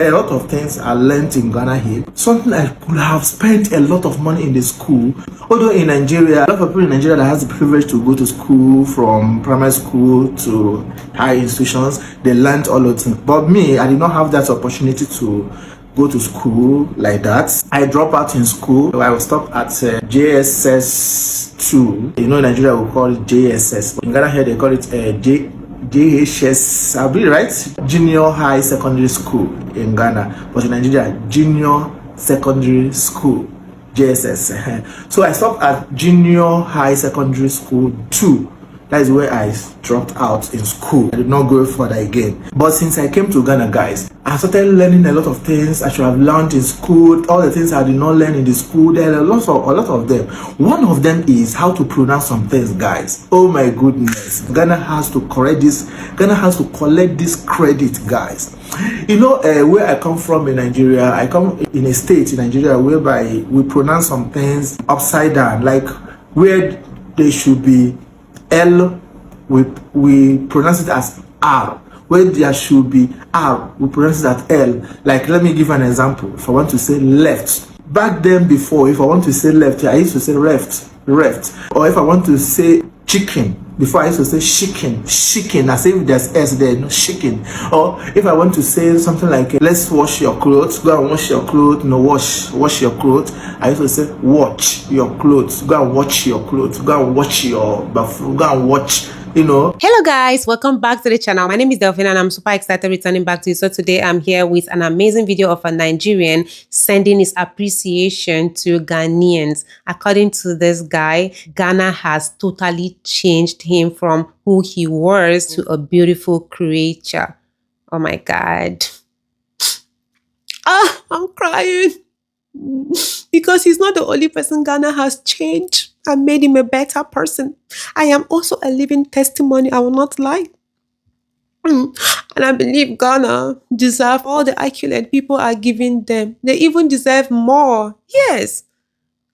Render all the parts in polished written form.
A lot of things I learned in Ghana here. Something I could have spent a lot of money in the school. Although in Nigeria, a lot of people in Nigeria that has the privilege to go to school from primary school to high institutions, they learned all of things. But me, I did not have that opportunity to go to school like that. I dropped out in school. I was stopped at JSS 2. You know, in Nigeria we call it JSS. In Ghana here they call it JHS, I'll be right, Junior High Secondary School in Ghana, but in Nigeria, Junior Secondary School, JSS. So I stopped at Junior High Secondary School 2. That is where I dropped out in school. I did not go further again. But since I came to Ghana, guys, I started learning a lot of things I should have learned in school. All the things I did not learn in the school, there are a lot of them. One of them is how to pronounce some things, guys. Oh my goodness. Ghana has to correct this. Ghana has to collect this credit, guys. You know, where I come from in Nigeria, I come in a state in Nigeria whereby we pronounce some things upside down, like where they should be L, we pronounce it as R. Where there should be R, we pronounce it as L. Like, let me give an example. If I want to say left, back then before, if I want to say left, I used to say left. Or if I want to say chicken, before I used to say chicken, as if there's S there, no chicken. Or if I want to say something like, let's wash your clothes, go and wash your clothes, no, wash your clothes. I used to say, watch your clothes, go and watch your clothes, go and watch your bathroom, go and watch, you know. Hello guys, welcome back to the channel. My name is Delphine and I'm super excited returning back to you. So today I'm here with an amazing video of a Nigerian sending his appreciation to Ghanaians. According to this guy, Ghana has totally changed him from who he was to a beautiful creature. Oh my God. I'm crying. Because he's not the only person Ghana has changed and made him a better person. I am also a living testimony, I will not lie. And I believe Ghana deserve all the accolade people are giving them. They even deserve more. Yes.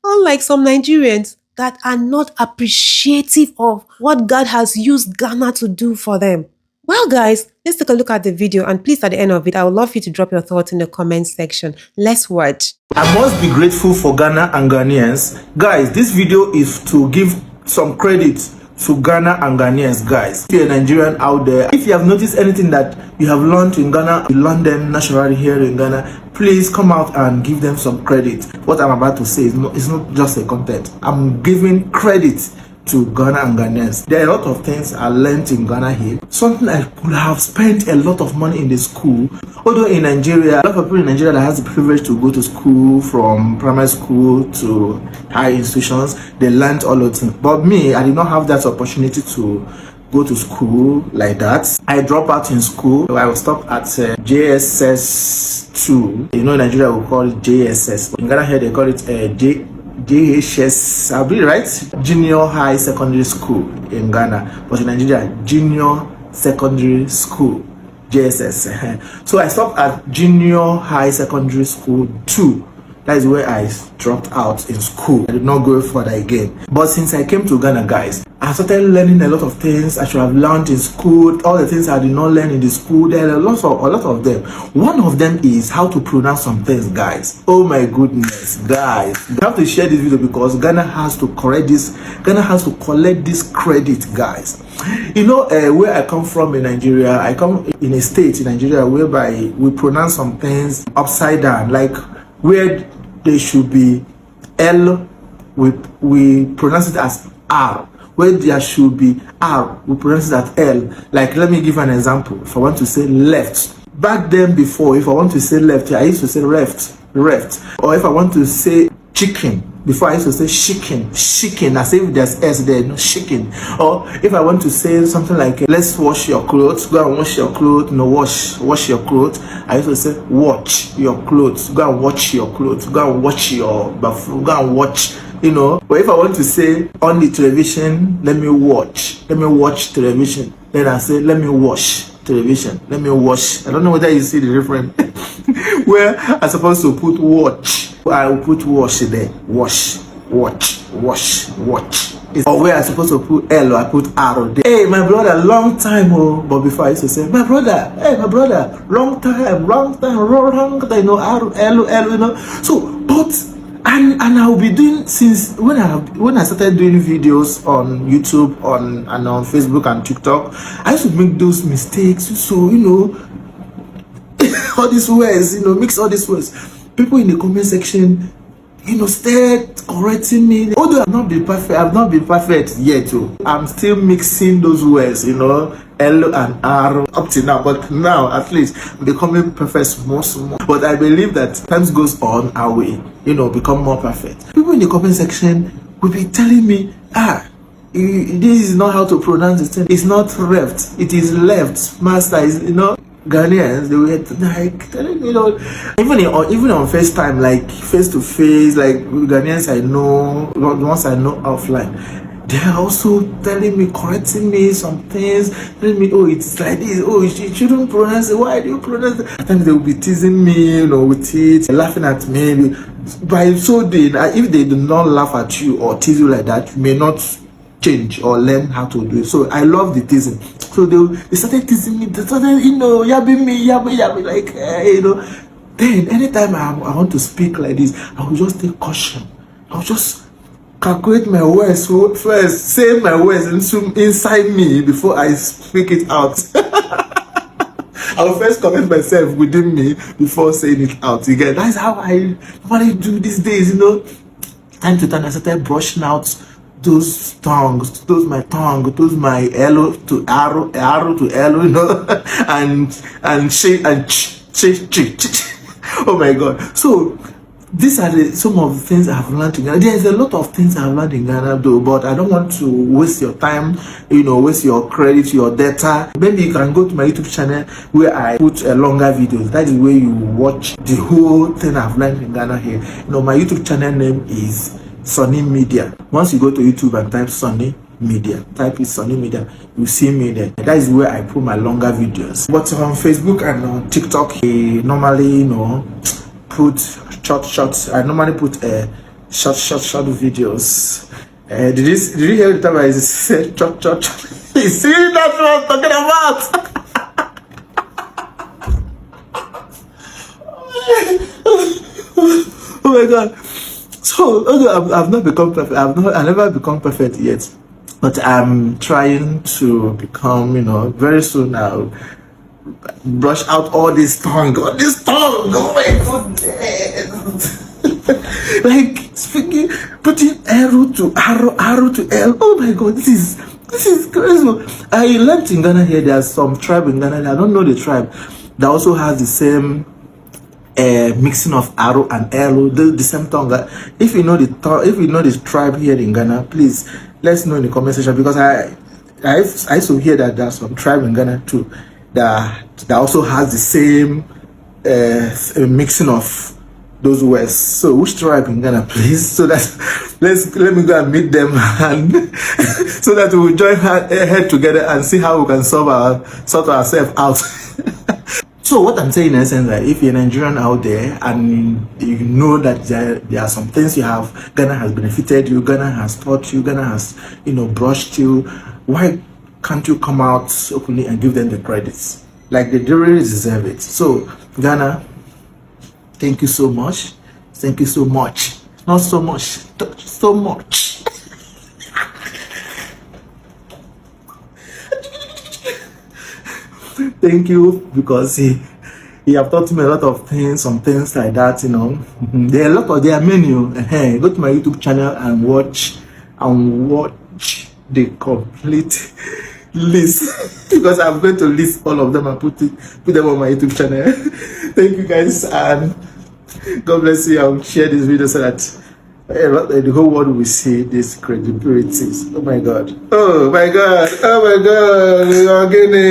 Unlike some Nigerians that are not appreciative of what God has used Ghana to do for them. Well, guys, let's take a look at the video, and please, at the end of it, I would love you to drop your thoughts in the comment section. Let's watch. I must be grateful for Ghana and Ghanaians. Guys, this video is to give some credit to Ghana and Ghanaians, guys. If you're a Nigerian out there, if you have noticed anything that you have learned in Ghana, you learn them naturally here in Ghana, please come out and give them some credit. What I'm about to say is it's not just a content. I'm giving credit to Ghana and Ghanaians. There are a lot of things I learned in Ghana here. Something I could have spent a lot of money in the school. Although in Nigeria, a lot of people in Nigeria that has the privilege to go to school from primary school to high institutions, they learned all of things. But me, I did not have that opportunity to go to school like that. I dropped out in school. I was stopped at JSS 2. You know, in Nigeria we call it JSS. In Ghana here they call it JHS, I'll be right, Junior High Secondary School in Ghana, but in Nigeria, Junior Secondary School, JSS. So I stopped at Junior High Secondary School 2. That is where I dropped out in school. I did not go further again. But since I came to Ghana, guys, I started learning a lot of things I should have learned in school. All the things I did not learn in the school, there are a lot of them. One of them is how to pronounce some things, guys. Oh my goodness, guys. You have to share this video because Ghana has to correct this. Ghana has to collect this credit, guys. You know, where I come from in Nigeria, I come in a state in Nigeria whereby we pronounce some things upside down, like where they should be L, we pronounce it as R. Where there should be R, we pronounce it as L. Like, let me give an example. If I want to say left, back then before, if I want to say left, I used to say left. Or if I want to say chicken, before I used to say chicken, as if there's S there, no chicken. Or if I want to say something like, let's wash your clothes, go and wash your clothes, no, wash your clothes. I used to say, watch your clothes, go and watch your clothes, go and watch your bathroom, go and watch, you know. But if I want to say on the television, let me watch television, then I say, let me watch television, let me watch. I don't know whether you see the difference. Where I'm supposed to put watch, I will put wash there. Watch. Or where I supposed to put L, I put R. Hey, my brother, long time, oh. But before I used to say, my brother, hey, my brother, long time, long time, long time, you know, R, L, you know. So, but and I'll be doing since when I started doing videos on YouTube and on Facebook and TikTok. I used to make those mistakes. So you know, all these words, you know, mix all these words. People in the comment section, you know, start correcting me. Although I've not been perfect yet. Too. I'm still mixing those words, you know, L and R up to now. But now, at least, I'm becoming perfect small. But I believe that times goes on, I will, you know, become more perfect. People in the comment section will be telling me, this is not how to pronounce this thing. It's not left. It is left. Master is, you know. Ghanaians, they were like, you know, even on FaceTime, like face to face, like Ghanaians I know, the ones I know offline, they're also telling me, correcting me some things, telling me, oh, it's like this, oh, you shouldn't pronounce it, why do you pronounce it? At times they will be teasing me, you know, with it, laughing at me. By so doing, if they do not laugh at you or tease you like that, you may not change or learn how to do it. So I love the teasing. So they started teasing me. They started, you know, yabbing me, like, you know. Then anytime I want to speak like this, I will just take caution. I'll just calculate my words first, say my words inside me before I speak it out. I'll first comment myself within me before saying it out. Again, that's how I normally do these days, you know. Time to time, I started brushing out those tongues, those my tongue, those my L to arrow to L, you know, and she and ch. Oh my God! So these are some of the things I've learned in Ghana. There's a lot of things I've learned in Ghana though, but I don't want to waste your time, you know, waste your credit, your data. Maybe you can go to my YouTube channel where I put a longer videos. That is where you watch the whole thing I've learned in Ghana here. You know, my YouTube channel name is Sunny Media. Once you go to YouTube and type Sunny Media, type it Sunny Media, you see me there. That is where I put my longer videos. But on Facebook and on TikTok, I normally, you know, put short. I normally put short videos. Did you hear the time I said short? You see, that's what I'm talking about. Oh my God. So although I've not become perfect, I never become perfect yet, but I'm trying to become, you know, very soon I'll brush out all this tongue. Oh my goodness. Like speaking, putting arrow to L. Oh my God, this is crazy. I learned in Ghana here, there's some tribe in Ghana, I don't know the tribe, that also has the same mixing of arrow and L, the same tongue. If you know the tribe here in Ghana, please let's know in the comment section, because I used to hear that there's some tribe in Ghana too that also has the same mixing of those words. So which tribe in Ghana, please? So that let me go and meet them, and so that we will join head together and see how we can sort ourselves out. So what I'm saying in essence, that if you're a Nigerian out there and you know that there are some things Ghana has benefited you, Ghana has taught you, Ghana has, you know, brushed you, why can't you come out openly and give them the credits? Like they really deserve it. So Ghana, thank you so much. Thank you so much. Not so much, so much. Thank you, because he have taught me a lot of things, some things like that, you know. There are many. Go to my YouTube channel and watch the complete list, because I'm going to list all of them and put them on my YouTube channel. Thank you guys, and God bless you. I'll share this video so that the whole world will see this credibility. Oh my God. Oh my God. Oh my God. You're getting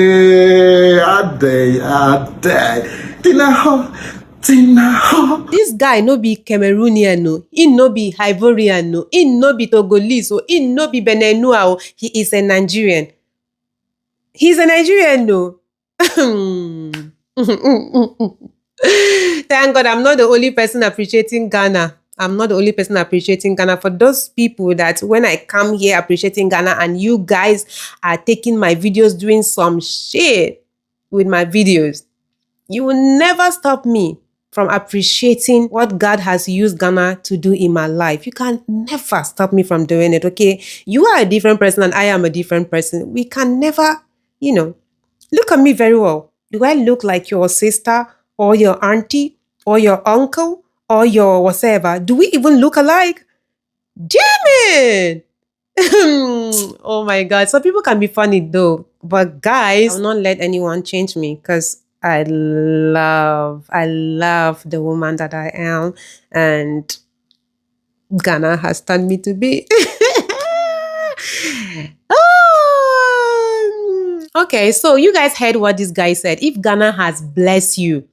Tina. This guy no be Cameroonian, no. He no be Ivorian, no. He no be Togolese, oh. He no be Benenua, oh. He is a Nigerian. He's a Nigerian, no. Thank God I'm not the only person appreciating Ghana. I'm not the only person appreciating Ghana. For those people that when I come here appreciating Ghana and you guys are taking my videos, doing some shit with my videos, you will never stop me from appreciating what God has used Ghana to do in my life. You can never stop me from doing it, okay? You are a different person and I am a different person. We can never, look at me very well. Do I look like your sister or your auntie or your uncle or your whatever? Do we even look alike? Damn it! Oh my God. So people can be funny though. But guys, I will not let anyone change me because I love the woman that I am. And Ghana has turned me to be. Okay, so you guys heard what this guy said. If Ghana has blessed you,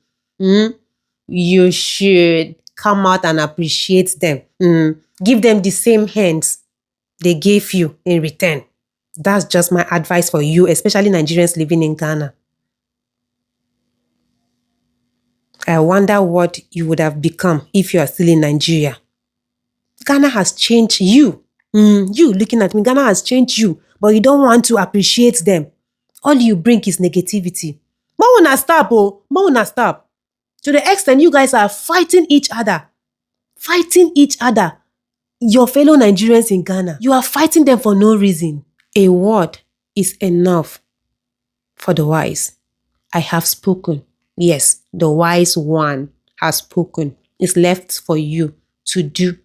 you should come out and appreciate them. Give them the same hands they gave you in return. That's just my advice for you, especially Nigerians living in Ghana. I wonder what you would have become if you are still in Nigeria. Ghana has changed you. You looking at me, Ghana has changed you, but you don't want to appreciate them. All you bring is negativity. More wanna stop, oh. More wanna stop. To the extent you guys are fighting each other. Your fellow Nigerians in Ghana. You are fighting them for no reason. A word is enough for the wise. I have spoken. Yes, the wise one has spoken. It's left for you to do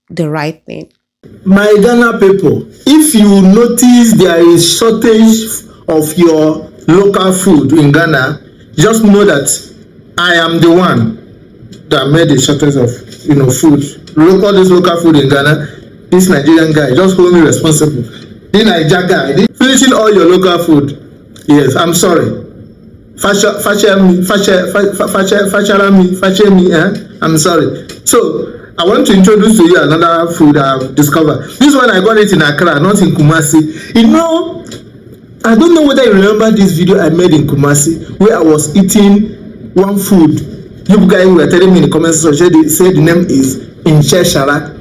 the right thing. My Ghana people, if you notice there is shortage of your local food in Ghana, just know that I am the one that made the shortage of food. All this local food in Ghana, this Nigerian guy just hold me responsible. The Niger guy, finishing all your local food. Yes, I'm sorry. I'm sorry. So I want to introduce to you another food I've discovered. This one I got it in Accra, not in Kumasi. I don't know whether you remember this video I made in Kumasi where I was eating one food. You guys were telling me in the comments section, they said the name is Inche Shara.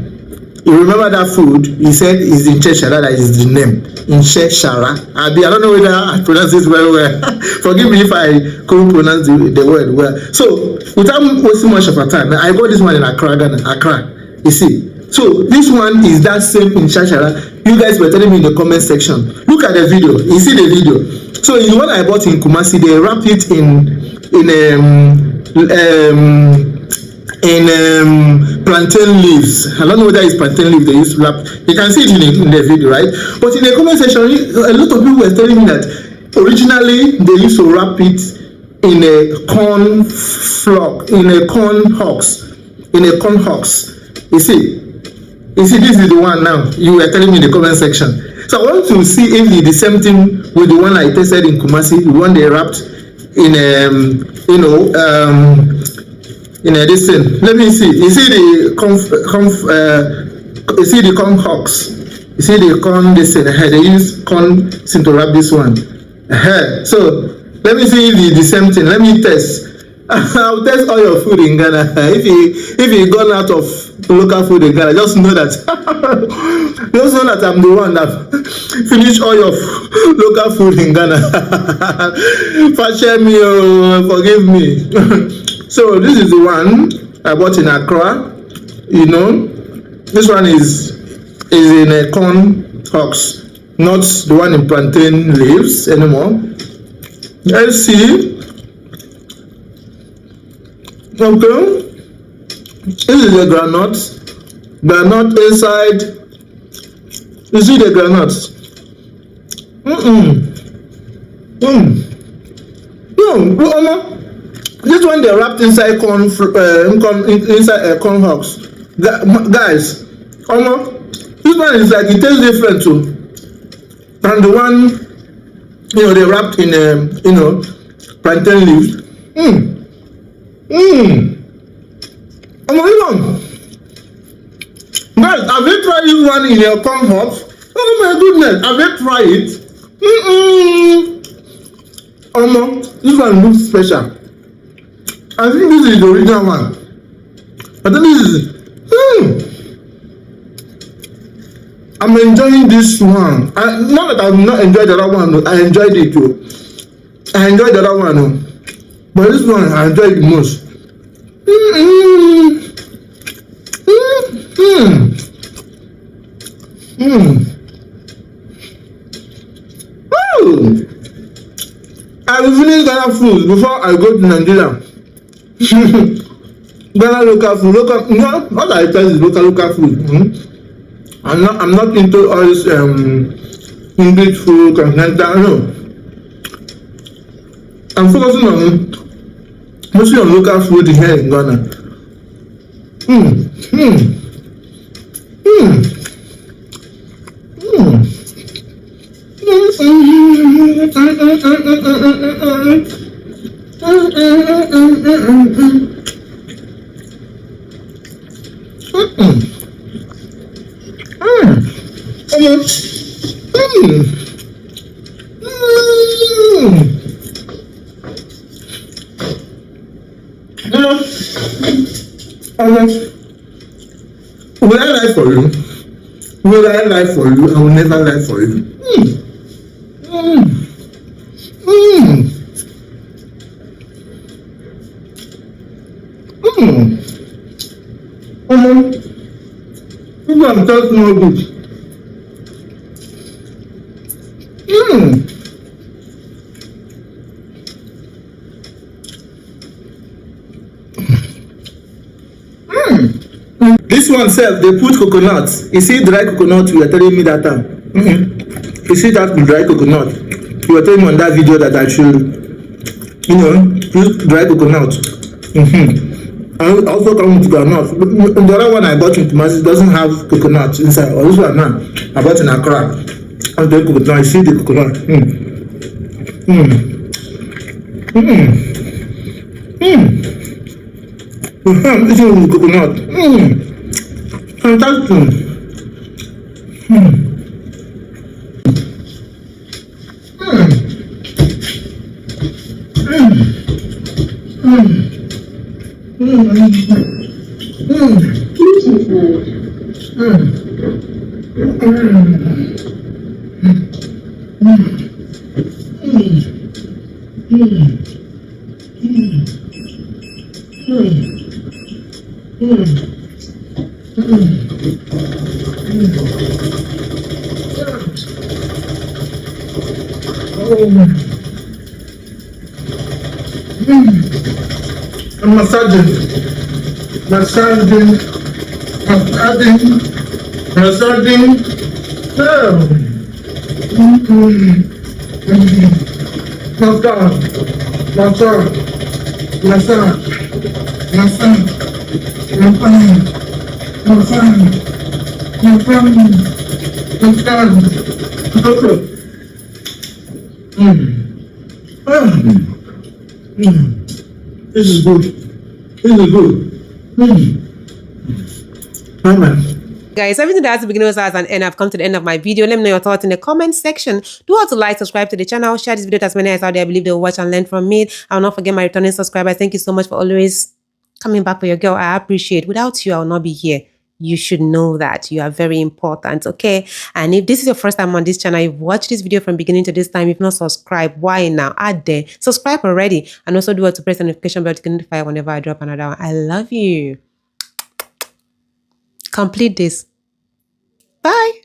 You remember that food? He said is Inche Shara, that is the name. Inche Shara. I don't know whether I pronounce this very well. Forgive me if I couldn't pronounce the word well. So, without wasting much of our time, I got this one in Accra, Ghana. Accra. You see. So, this one is that same Inche Shara. You guys were telling me in the comment section. Look at the video. You see the video. So, in what I bought in Kumasi, they wrap it in plantain leaves. I don't know whether it's plantain leaf they used to wrap. You can see it in the video, right? But in the comment section, a lot of people were telling me that originally they used to wrap it in a corn flock, in a corn husks. You see, this is the one now. You were telling me in the comment section. So I want to see if it's the same thing with the one I tasted in Kumasi, the one they wrapped in this thing. Let me see. You see the you see the corn husks. You see the corn this thing. They use corn to wrap this one. So let me see if it's the same thing. Let me test. I'll test all your food in Ghana. If you gone out of local food in Ghana, just know that I'm the one that finished all your local food in Ghana. Forgive me. So this is the one I bought in Accra. This one is in a corn husks, not the one in plantain leaves anymore. Let's see. Okay. This is the granite inside. You see the granite. This one they wrapped inside corn husks. Guys, this one is like, it tastes different too. And the one they wrapped in plantain leaves. Guys, have you tried this one in your corn husks? Oh my goodness, have you tried it? This one looks special. I think this is the original one. I think I'm enjoying this one. Not that I've not enjoyed the other one. No. I enjoyed it too. I enjoyed the other one. No. But this one I enjoyed the most. I will finish Ghana food before I go to Nigeria. Ghana local food, no, what I tell is local food. I'm not into all this English food, continental, no. I'm focusing on mostly on local food here in Ghana. Will I lie for you? Will I lie for you? I will never lie for you. People I'm talking about this. This one self, they put coconut. You see dry coconut, you were telling me that time. You see that dry coconut. You were telling me on that video that I showed use dry coconut. I also come with coconut. The other one I bought in Kumasi doesn't have coconut inside. Or this one now, I bought in Accra. I the coconut. You see the coconut. This is the coconut. Fantastic. I'm massaging. This is good. This is good. Guys, everything that has to begin with as an end, I've come to the end of my video. Let me know your thoughts in the comment section. Do also like, subscribe to the channel, share this video to as many as out there I believe they will watch and learn from me. I will not forget my returning subscribers. Thank you so much for always coming back for your girl. I appreciate it. Without you, I will not be here. You should know that you are very important, okay? And if this is your first time on this channel, you've watched this video from beginning to this time, if not subscribed, why now? Add there. Subscribe already. And also do what to press the notification bell to get notified whenever I drop another one. I love you. Complete this. Bye.